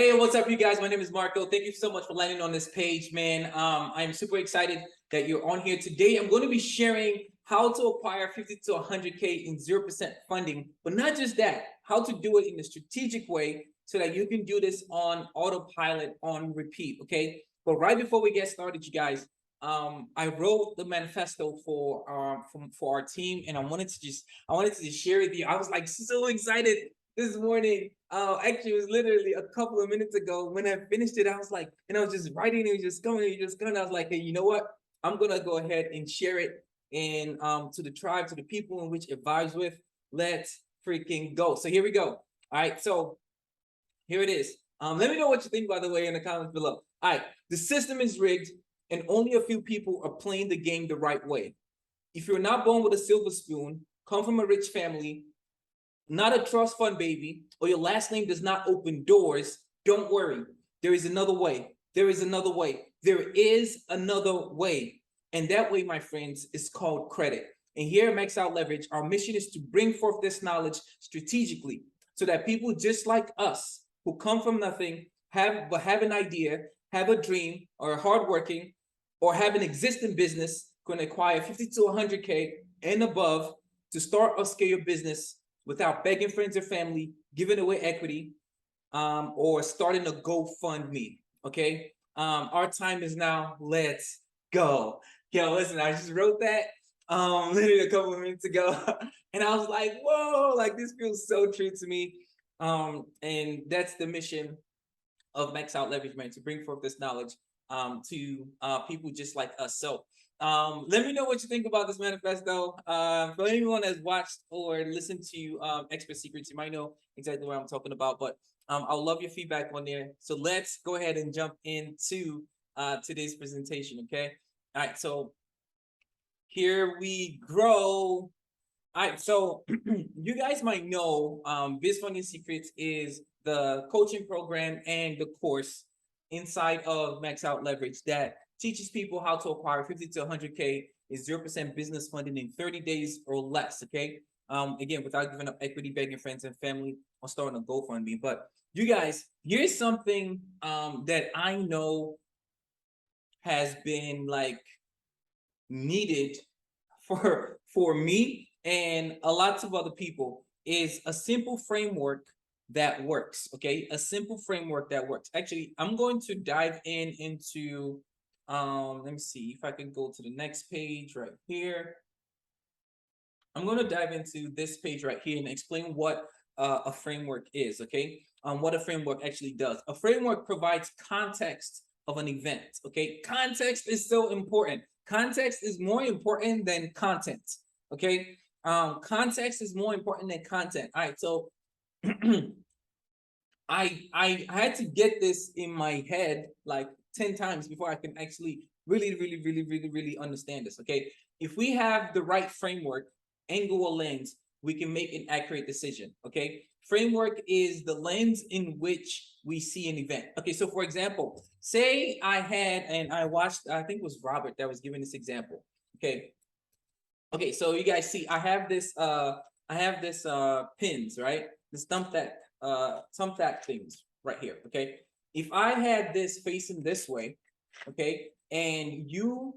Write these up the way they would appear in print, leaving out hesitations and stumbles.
Hey, what's up, you guys? My name is Marco. Thank you so much for landing on this page, man. I'm super excited that you're on here today. I'm going to be sharing how to acquire 50 to 100K in 0% funding, but not just that, how to do it in a strategic way so that you can do this on autopilot, on repeat, okay? But right before we get started, you guys, I wrote the manifesto for our team, and I wanted to just share with you. I was like so excited this morning. Actually, it was literally a couple of minutes ago. When I finished it, I was like, and I was just writing, it was just coming, I was like, hey, you know what? I'm gonna go ahead and share it in to the tribe, to the people in which it vibes with. Let's freaking go. So here we go. All right, so here it is. Let me know what you think, by the way, in the comments below. All right, the system is rigged, and only a few people are playing the game the right way. If you're not born with a silver spoon, come from a rich family, not a trust fund baby, or your last name does not open doors, don't worry. There is another way. There is another way. There is another way. And that way, my friends, is called credit. And here at Max Out Leverage, our mission is to bring forth this knowledge strategically so that people just like us who come from nothing, have an idea, have a dream, or are hardworking, or have an existing business, can acquire 50 to 100K and above to start or scale your business without begging friends or family, giving away equity, or starting a GoFundMe. Okay, our time is now. Let's go. Yo, listen, I just wrote that literally a couple of minutes ago, and I was like, whoa, like this feels so true to me. And that's the mission of Max Out Leverage, man, to bring forth this knowledge to people just like us. So let me know what you think about this manifesto. For anyone that's watched or listened to Expert Secrets, you might know exactly what I'm talking about, but I'll love your feedback on there. So let's go ahead and jump into today's presentation, okay? All right, so here we grow. All right, so you guys might know BizfundingSecrets is the coaching program and the course inside of Max Out Leverage that teaches people how to acquire 50 to 100K is 0% business funding in 30 days or less, okay? Again, without giving up equity, begging friends and family, or starting a GoFundMe. But you guys, here's something that I know has been like needed for me and a lot of other people, is a simple framework that works. Okay, a simple framework that works. Actually, I'm going to dive into let me see if I can go to the next page right here. I'm going to dive into this page right here and explain what a framework is. Okay, what a framework actually does. A framework provides context of an event. Okay, context is so important. Context is more important than content. Okay, context is more important than content. All right, so I had to get this in my head like 10 times before I can actually really understand this. Okay, if we have the right framework, angle, or lens, we can make an accurate decision. Okay, framework is the lens in which we see an event. Okay, so for example, say I had, and I watched, I think it was Robert that was giving this example. Okay, so you guys see I have this pins, right? This thumbtack things right here. Okay, if I had this facing this way, okay, and you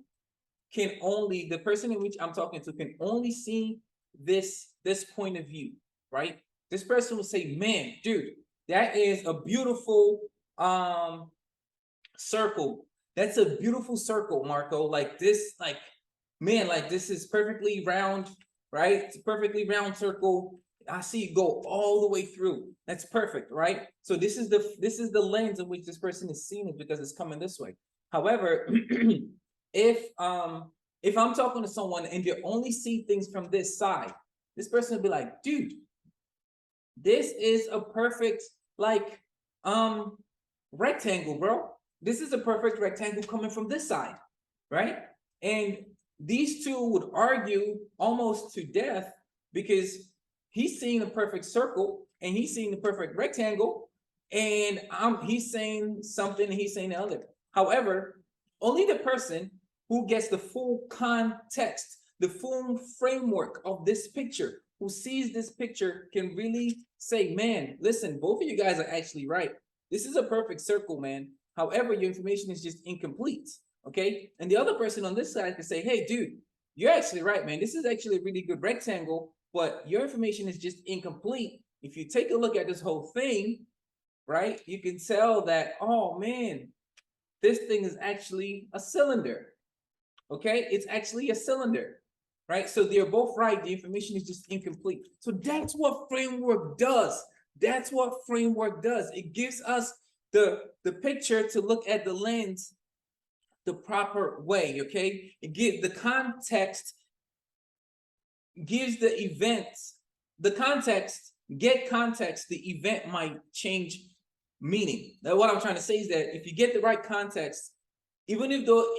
can only, the person in which I'm talking to can only see this point of view, right? This person will say, man, dude, that is a beautiful circle. That's a beautiful circle, Marco. Like this, like, man, like this is perfectly round, right? It's a perfectly round circle. I see it go all the way through. That's perfect, right? So this is the lens in which this person is seeing it, because it's coming this way. However, if I'm talking to someone and they only see things from this side, this person will be like, dude, this is a perfect like rectangle, bro. This is a perfect rectangle coming from this side, right? And these two would argue almost to death, because he's seeing a perfect circle and he's seeing the perfect rectangle, and he's saying something and he's saying the other. However, only the person who gets the full context, the full framework of this picture, who sees this picture, can really say, man, listen, both of you guys are actually right. This is a perfect circle, man. However, your information is just incomplete. Okay. And the other person on this side can say, hey, dude, you're actually right, man. This is actually a really good rectangle, but your information is just incomplete. If you take a look at this whole thing, right, you can tell that, oh man, this thing is actually a cylinder. Okay, it's actually a cylinder, right? So they're both right. The information is just incomplete. So that's what framework does. That's what framework does. It gives us the picture to look at the lens the proper way. Okay, it gives the context, gives the events the context. Get context, the event might change meaning. Now, what I'm trying to say is that if you get the right context, even though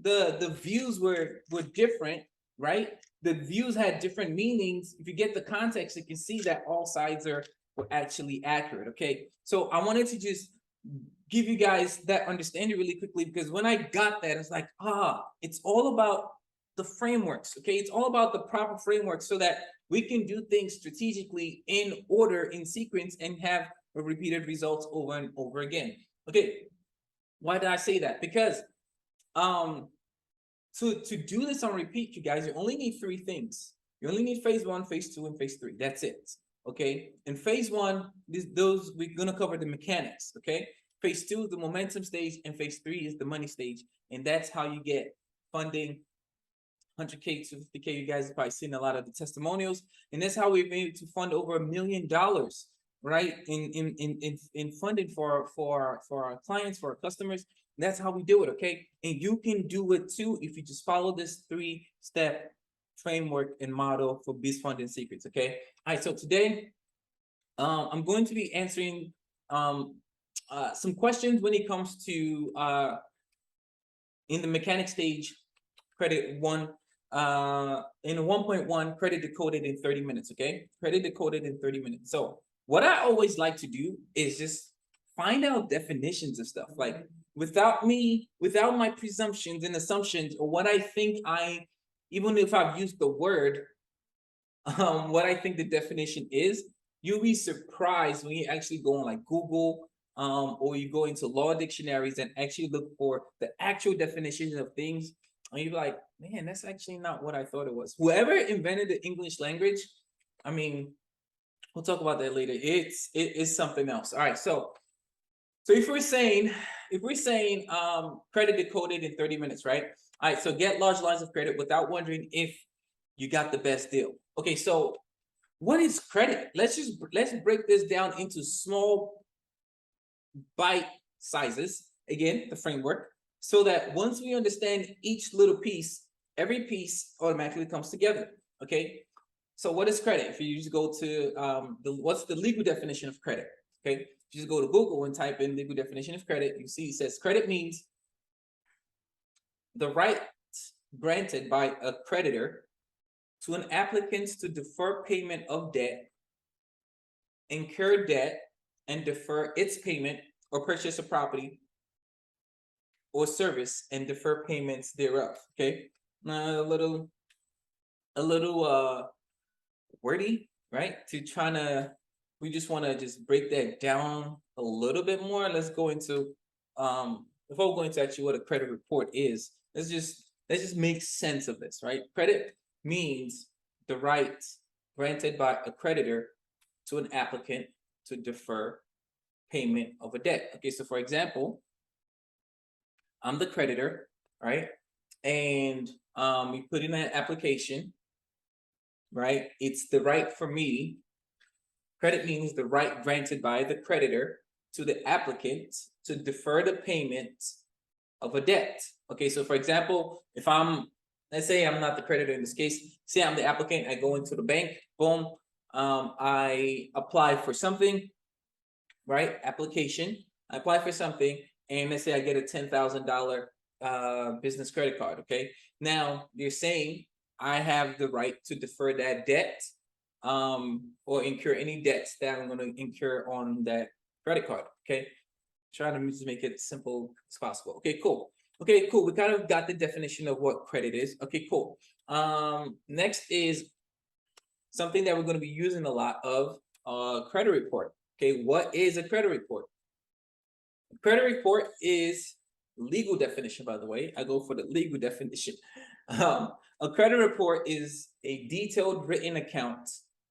the views were different, right? The views had different meanings. If you get the context, you can see that all sides were actually accurate. Okay, so I wanted to just give you guys that understanding really quickly, because when I got that, it's like, it's all about the frameworks. Okay, it's all about the proper framework so that we can do things strategically in order, in sequence, and have repeated results over and over again. Okay, why did I say that? Because to do this on repeat, you guys, you only need 3 things. You only need phase 1, phase 2, and phase 3. That's it. Okay. In phase 1, those we're gonna cover the mechanics. Okay. Phase 2 is the momentum stage, and phase 3 is the money stage, and that's how you get funding. 100K to 50K. You guys have probably seen a lot of the testimonials, and that's how we've been able to fund over $1 million, right? In funding for our clients, for our customers. That's how we do it, okay? And you can do it too if you just follow this 3-step framework and model for BizfundingSecrets, okay? All right, so today, I'm going to be answering some questions when it comes to in the mechanic stage, credit 1, in a 1.1, credit decoded in 30 minutes, okay? Credit decoded in 30 minutes. So what I always like to do is just find out definitions of stuff. Like without my presumptions and assumptions, or what I think even if I've used the word, what I think the definition is, you'll be surprised when you actually go on like Google, or you go into law dictionaries and actually look for the actual definitions of things. And you're like, man, that's actually not what I thought it was. Whoever invented the English language, I mean, we'll talk about that later. It is something else. All right, so if we're saying credit decoded in 30 minutes, right? All right, so get large lines of credit without wondering if you got the best deal. Okay, so what is credit? Let's break this down into small bite sizes. Again, the framework, so that once we understand each little piece, every piece automatically comes together. Okay, so what is credit? If you just go to what's the legal definition of credit? Okay, you just go to Google and type in legal definition of credit. You see it says credit means the right granted by a creditor to an applicant to defer payment of debt, incur debt, and defer its payment, or purchase a property or service and defer payments thereof. Okay, now a little wordy, right? We just want to just break that down a little bit more. Let's go into before we go into actually what a credit report is, let's just make sense of this, right? Credit means the right granted by a creditor to an applicant to defer payment of a debt. Okay, so for example, I'm the creditor, right? And we put in an application, right? It's the right for me. Credit means the right granted by the creditor to the applicant to defer the payment of a debt. Okay, so for example, if let's say I'm not the creditor in this case, say I'm the applicant, I go into the bank, boom, I apply for something, right? Application, I apply for something, and let's say I get a $10,000 business credit card, okay? Now, you're saying I have the right to defer that debt, or incur any debts that I'm going to incur on that credit card, okay? Trying to just make it simple as possible. Okay, cool. Okay, cool. We kind of got the definition of what credit is. Okay, cool. Next is something that we're going to be using a lot of, credit report. Okay, what is a credit report? A credit report is legal definition, by the way. I go for the legal definition. A credit report is a detailed written account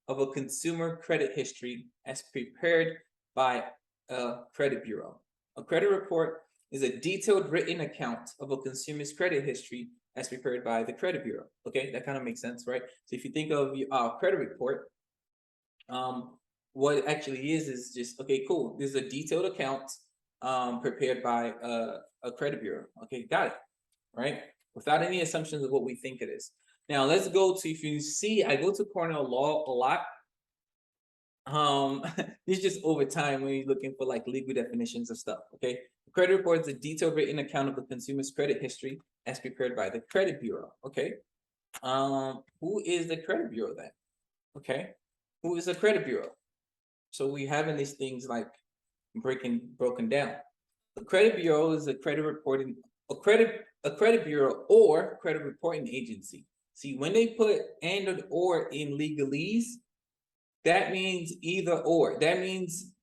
of a consumer credit history as prepared by a credit bureau. A credit report is a detailed written account of a consumer's credit history as prepared by the credit bureau. Okay, that kind of makes sense, right? So if you think of your credit report, what it actually is just, okay, cool. This is a detailed account prepared by a credit bureau. Okay, got it, right? Without any assumptions of what we think it is. Now let's go to, if you see, I go to Cornell Law a lot. It's just over time when you're looking for like legal definitions of stuff. Okay, a credit report is a detailed written account of the consumer's credit history as prepared by the credit bureau. Okay, who is the credit bureau then? Okay, who is a credit bureau? So we having these things like broken down. A credit bureau is a credit bureau or credit reporting agency. See, when they put and or in legalese, that means either or. That means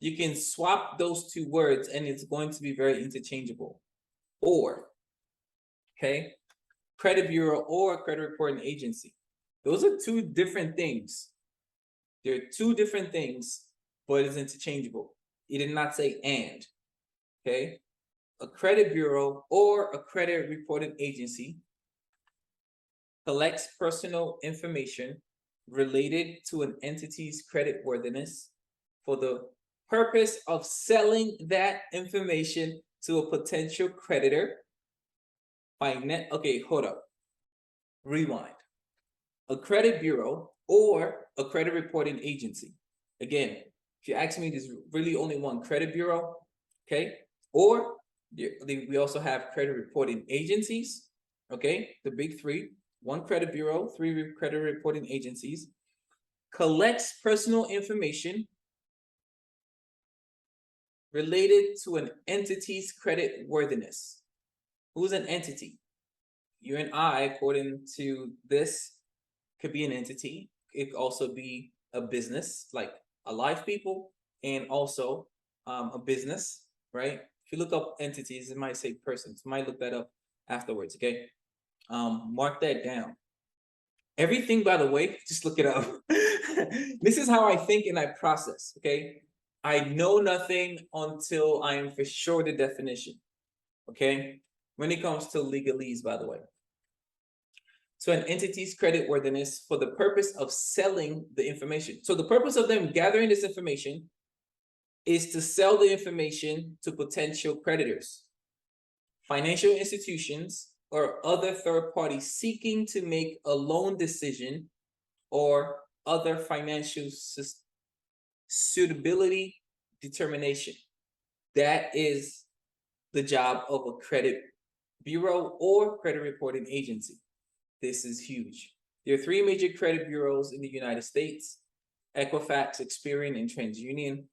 you can swap those two words and it's going to be very interchangeable. Or, okay, credit bureau or credit reporting agency. Those are two different things. They're two different things, but it's interchangeable. It did not say and. Okay, a credit bureau or a credit reporting agency collects personal information related to an entity's creditworthiness for the purpose of selling that information to a potential creditor. Okay, hold up. Rewind. A credit bureau or a credit reporting agency. Again, if you ask me, there's really only one credit bureau, okay? Or we also have credit reporting agencies, okay? The big three: one credit bureau, three credit reporting agencies, collects personal information related to an entity's credit worthiness. Who's an entity? You and I, according to this, could be an entity. It could also be a business, like Alive People, and also a business, right? If you look up entities, it might say persons. You might look that up afterwards, okay? Mark that down. Everything, by the way, just look it up. This is how I think and I process, okay? I know nothing until I am for sure the definition, okay? When it comes to legalese, by the way. So an entity's creditworthiness for the purpose of selling the information. So the purpose of them gathering this information is to sell the information to potential creditors, financial institutions, or other third parties seeking to make a loan decision or other financial suitability determination. That is the job of a credit bureau or credit reporting agency. This is huge. There are three major credit bureaus in the United States: Equifax, Experian, and TransUnion.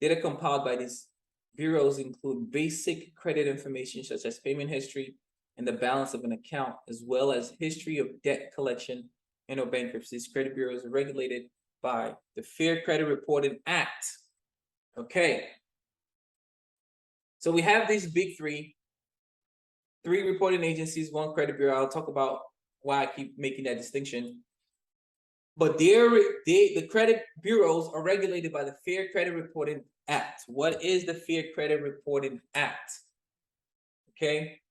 Data compiled by these bureaus include basic credit information such as payment history and the balance of an account, as well as history of debt collection and or bankruptcies. Credit bureaus are regulated by the Fair Credit Reporting Act. Okay. So we have these big three reporting agencies, one credit bureau. I'll talk about why I keep making that distinction. But the credit bureaus are regulated by the Fair Credit Reporting Act. What is the Fair Credit Reporting Act? Okay.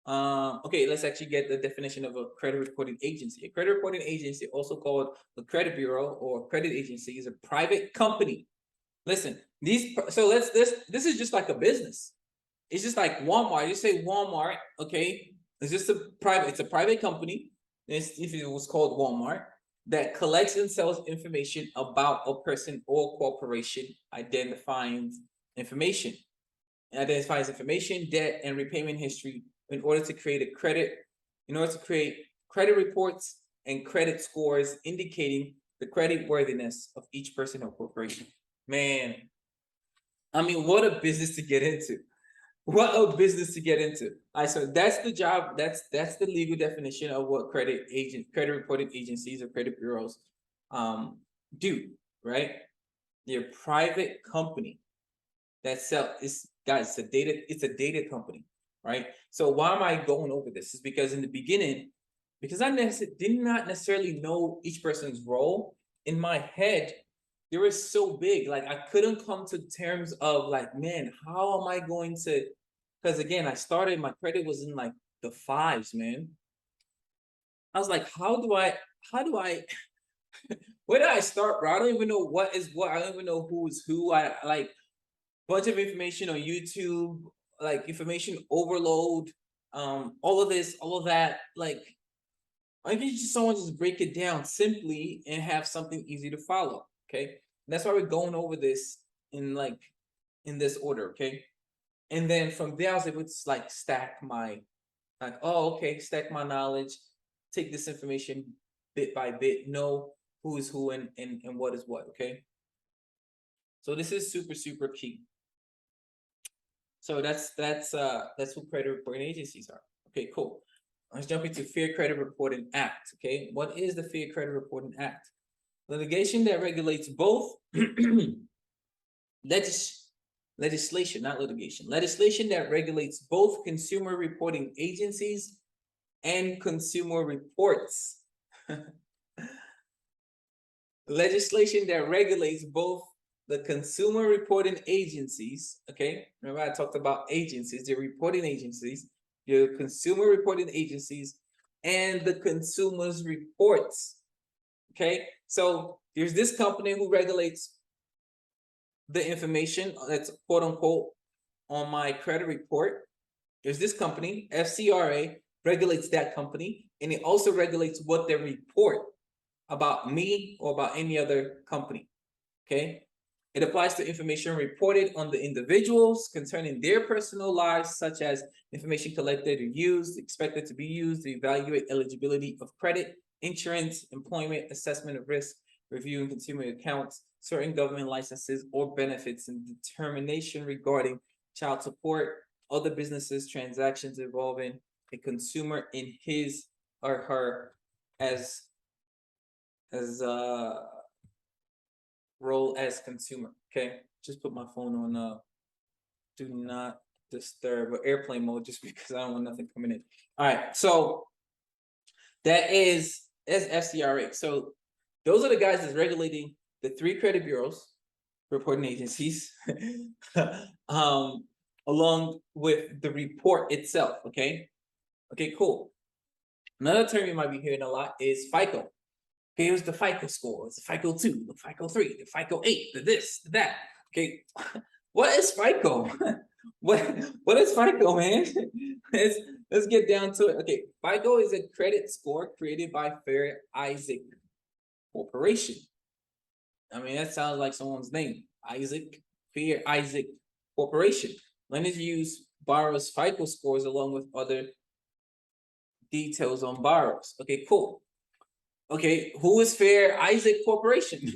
Okay, let's actually get the definition of a credit reporting agency. A credit reporting agency, also called a credit bureau or credit agency, is a private company. Listen, this is just like a business. It's just like Walmart. You say Walmart, okay? It's a private company. If it was called Walmart, that collects and sells information about a person or corporation, identifies information, debt, and repayment history in order to create credit reports and credit scores indicating the credit worthiness of each person or corporation. Man, I mean, what a business to get into. What a business to get into. All right, so that's the job. That's the legal definition of what credit reporting agencies or credit bureaus do, right? Your private company that sell is, guys, it's a data company, right? So why am I going over this? Is because in the beginning, because I did not necessarily know each person's role, in my head, they were so big. Like I couldn't come to terms of like, man, how am I going to, because again, I started, my credit was in like the fives, man. I was like, how do I, where did I start, bro? I don't even know what is what. I don't even know who is who. I like bunch of information on YouTube, like information overload, all of this, all of that. Like, I can just someone just break it down simply and have something easy to follow. Okay, and that's why we're going over this in like in this order. Okay, and then from there I was able to like stack my like, oh, okay, stack my knowledge, take this information bit by bit, know who is who and what is what. Okay, so this is super key. So that's who credit reporting agencies are. Okay, cool. Let's jump into Fair Credit Reporting Act. Okay, what is the Fair Credit Reporting Act? Litigation that regulates both legislation, not litigation. Legislation that regulates both consumer reporting agencies and consumer reports. Legislation that regulates both the consumer reporting agencies, okay? Remember I talked about agencies, the reporting agencies, your consumer reporting agencies, and the consumers reports, okay? So there's this company who regulates the information that's quote unquote on my credit report. There's this company, FCRA, regulates that company, and it also regulates what they report about me or about any other company, okay? It applies to information reported on the individuals concerning their personal lives, such as information collected or used, expected to be used to evaluate eligibility of credit, insurance, employment, assessment of risk, reviewing consumer accounts, certain government licenses or benefits, and determination regarding child support, other businesses, transactions involving a consumer in his or her as role as consumer. Okay, just put my phone on do not disturb or airplane mode just because I don't want nothing coming in. All right, so that is FCRA. So those are the guys that's regulating the 3 credit bureaus, reporting agencies, along with the report itself. Okay, cool. Another term you might be hearing a lot is FICO. Here's the FICO score. It's the FICO 2, the FICO 3, the FICO 8, the this, the that. Okay, what is FICO? what is FICO, man? let's get down to it. Okay, FICO is a credit score created by Fair Isaac Corporation. I mean, that sounds like someone's name. Fair Isaac Corporation. Lenders use borrowers' FICO scores along with other details on borrowers. Okay, cool. Okay, who is Fair Isaac Corporation?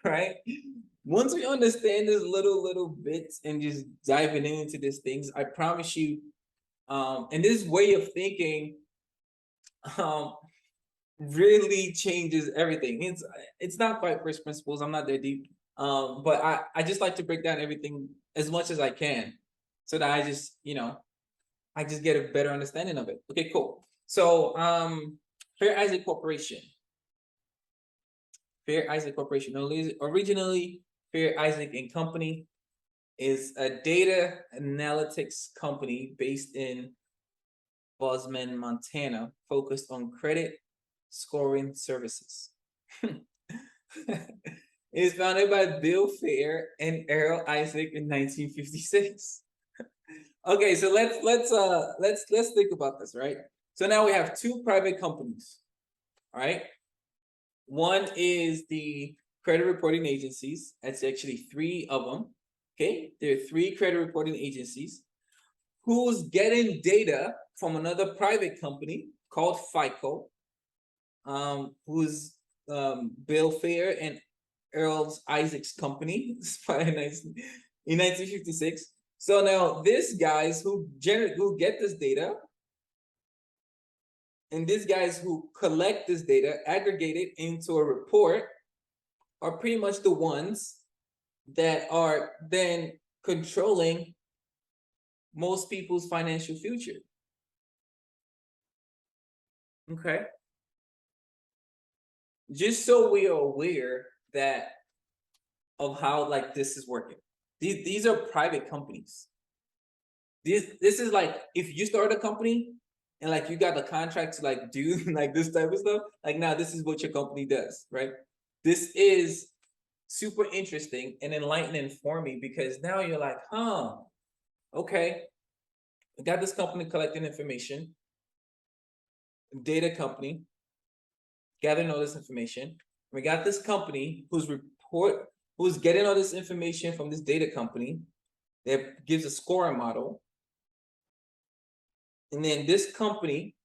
Right? Once we understand this little bits and just diving into these things, I promise you, and this way of thinking really changes everything. It's not quite first principles. I'm not that deep. But I just like to break down everything as much as I can so that I just, I just get a better understanding of it. Okay, cool. So Fair Isaac Corporation. Fair Isaac Corporation. Originally, Fair Isaac and Company is a data analytics company based in Bozeman, Montana, focused on credit scoring services. It was founded by Bill Fair and Errol Isaac in 1956. Okay, so let's think about this, right? So now we have 2 private companies, all right? One is the credit reporting agencies. That's actually 3 of them. Okay, there are 3 credit reporting agencies who's getting data from another private company called FICO, who's Bill Fair and Earl Isaac's company in 1956. So now these guys who get this data, and these guys who collect this data, aggregate it into a report, are pretty much the ones that are then controlling most people's financial future. Okay. Just so we are aware that of how like this is working. These are private companies. This is like if you start a company and like you got the contract to like do like this type of stuff, like now this is what your company does, right? This is super interesting and enlightening for me because now you're like, huh, okay, I got this company collecting information, data company, gathering all this information. We got this company who's getting all this information from this data company that gives a scoring model. And then this company,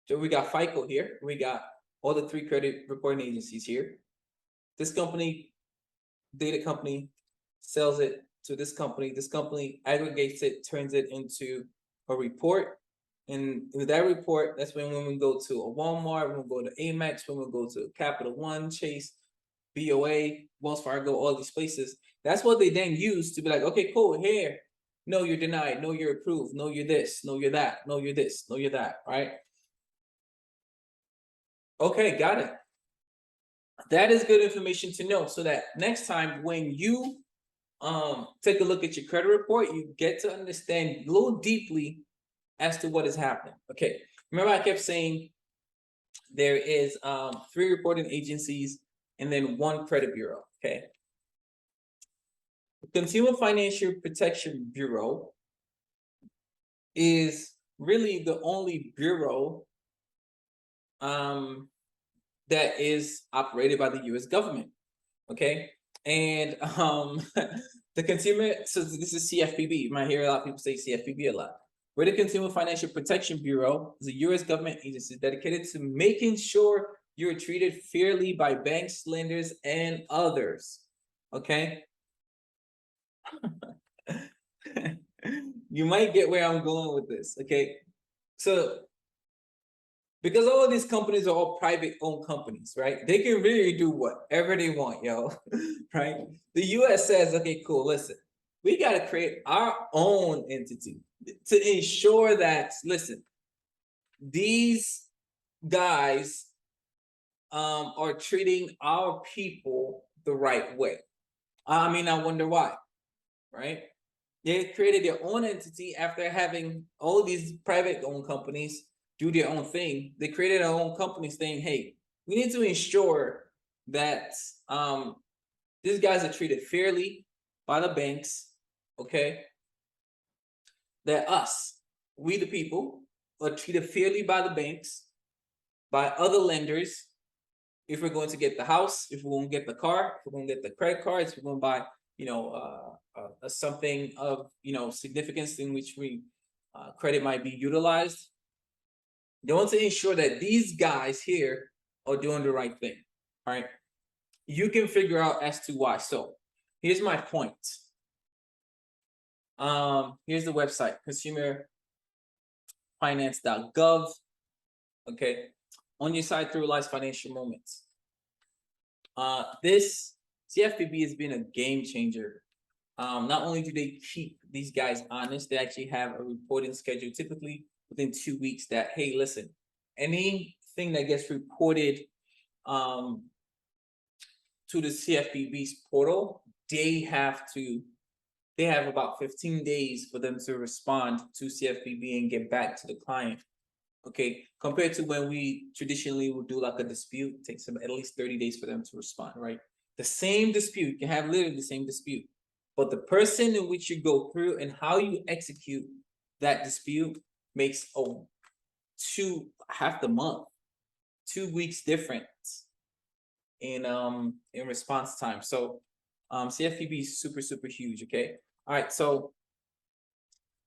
so we got FICO here, we got all the 3 credit reporting agencies here. This company, data company, sells it to this company aggregates it, turns it into a report. And with that report, that's when we go to a Walmart, when we go to Amex, when we go to Capital One, Chase, BOA, Wells Fargo, all these places. That's what they then use to be like, okay, cool, here. No, you're denied. No, you're approved. No, you're this. No, you're that. No, you're this. No, you're that. Right? Okay, got it. That is good information to know so that next time when you take a look at your credit report, you get to understand a little deeply as to what is happening. Okay, remember I kept saying there is 3 reporting agencies and then 1 credit bureau. Okay, the Consumer Financial Protection Bureau is really the only bureau that is operated by the U.S. government. Okay, and the consumer. So this is CFPB. You might hear a lot of people say CFPB a lot. We're the Consumer Financial Protection Bureau is a U.S. government agency dedicated to making sure you're treated fairly by banks, lenders, and others. Okay. You might get where I'm going with this. Okay. So because all of these companies are all private owned companies, right? They can really do whatever they want, yo. Right? The US says, okay, cool, listen, we got to create our own entity to ensure that, listen, these guys are treating our people the right way. I mean, I wonder why, right? They created their own entity after having all these private owned companies do their own thing. They created their own company saying, hey, we need to ensure that these guys are treated fairly by the banks, okay? That us, we the people, are treated fairly by the banks, by other lenders. If we're going to get the house, if we're going to get the car, if we're going to get the credit cards, if we're going to buy, you know, something of, you know, significance in which we credit might be utilized. They want to ensure that these guys here are doing the right thing, right? You can figure out as to why. So here's my point. Here's the website, consumerfinance.gov. Okay, on your side through life's financial moments. This CFPB has been a game changer. Not only do they keep these guys honest, they actually have a reporting schedule typically within 2 weeks that, hey, listen, anything that gets reported to the CFPB's portal, they have about 15 days for them to respond to CFPB and get back to the client. Okay, compared to when we traditionally would do like a dispute, it takes them at least 30 days for them to respond, right? The same dispute, you can have literally the same dispute, but the person in which you go through and how you execute that dispute makes half the month, 2 weeks difference in response time. So CFPB is super, super huge. Okay. All right. So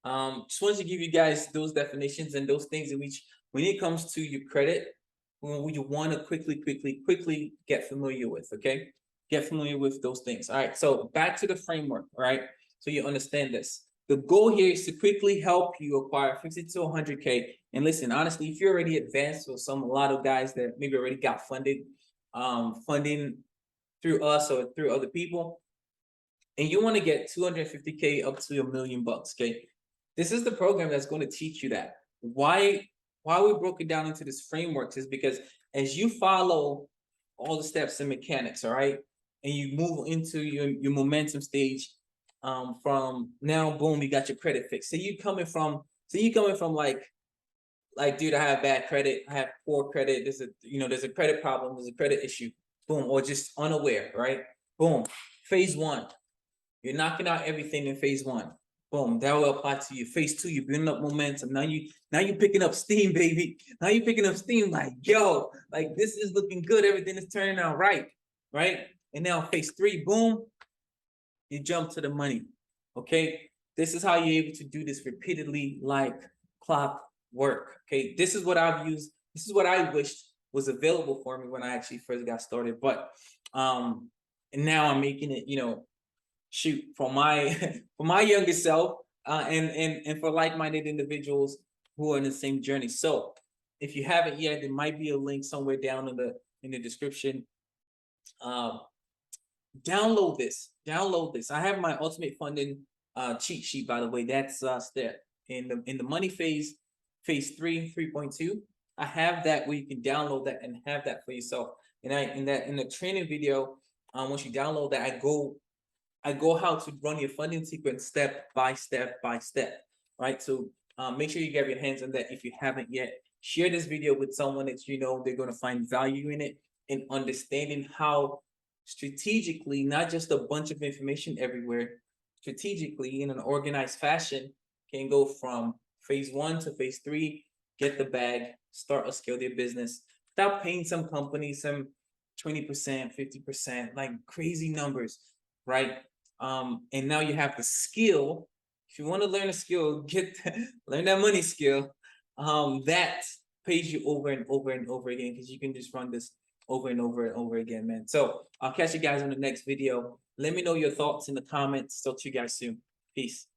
just wanted to give you guys those definitions and those things in which when it comes to your credit, when you want to quickly get familiar with. Okay. Get familiar with those things. All right. So back to the framework. All right. So you understand this. The goal here is to quickly help you acquire 50 to 100K. And listen, honestly, if you're already advanced or a lot of guys that maybe already got funding through us or through other people, and you want to get 250K up to $1 million, okay? This is the program that's going to teach you that. Why we broke it down into this framework is because as you follow all the steps and mechanics, all right, and you move into your momentum stage, from now, boom, you got your credit fixed. So you coming from like, dude, I have bad credit, I have poor credit, there's a credit problem, there's a credit issue, boom, or just unaware, right? Boom. Phase one, you're knocking out everything in phase one. Boom, that will apply to you. Phase two, you're building up momentum. Now you're picking up steam, baby. Now you're picking up steam, like, yo, like this is looking good. Everything is turning out right, right? And now phase three, boom, you jump to the money. Okay, this is how you're able to do this repeatedly, like clockwork. Okay, this is what I've used. This is what I wished was available for me when I actually first got started. But and now I'm making it, shoot, for my for my younger self, and for like-minded individuals who are in the same journey. So if you haven't yet, there might be a link somewhere down in the description. Download this. I have my ultimate funding cheat sheet, by the way. That's there in the money phase 3.2. I have that where you can download that and have that for yourself. And in the training video, once you download that, I go how to run your funding sequence step by step by step, right? So make sure you get your hands on that if you haven't yet. Share this video with someone that they're going to find value in it, and understanding how strategically, not just a bunch of information everywhere, strategically in an organized fashion, can go from phase one to phase three, get the bag, start or scale their business without paying some companies some 20%, 50%, like crazy numbers, right? And now you have the skill. If you want to learn a skill, learn that money skill. That pays you over and over and over again, because you can just run this over and over and over again, man. So I'll catch you guys on the next video. Let me know your thoughts in the comments. Talk to you guys soon. Peace.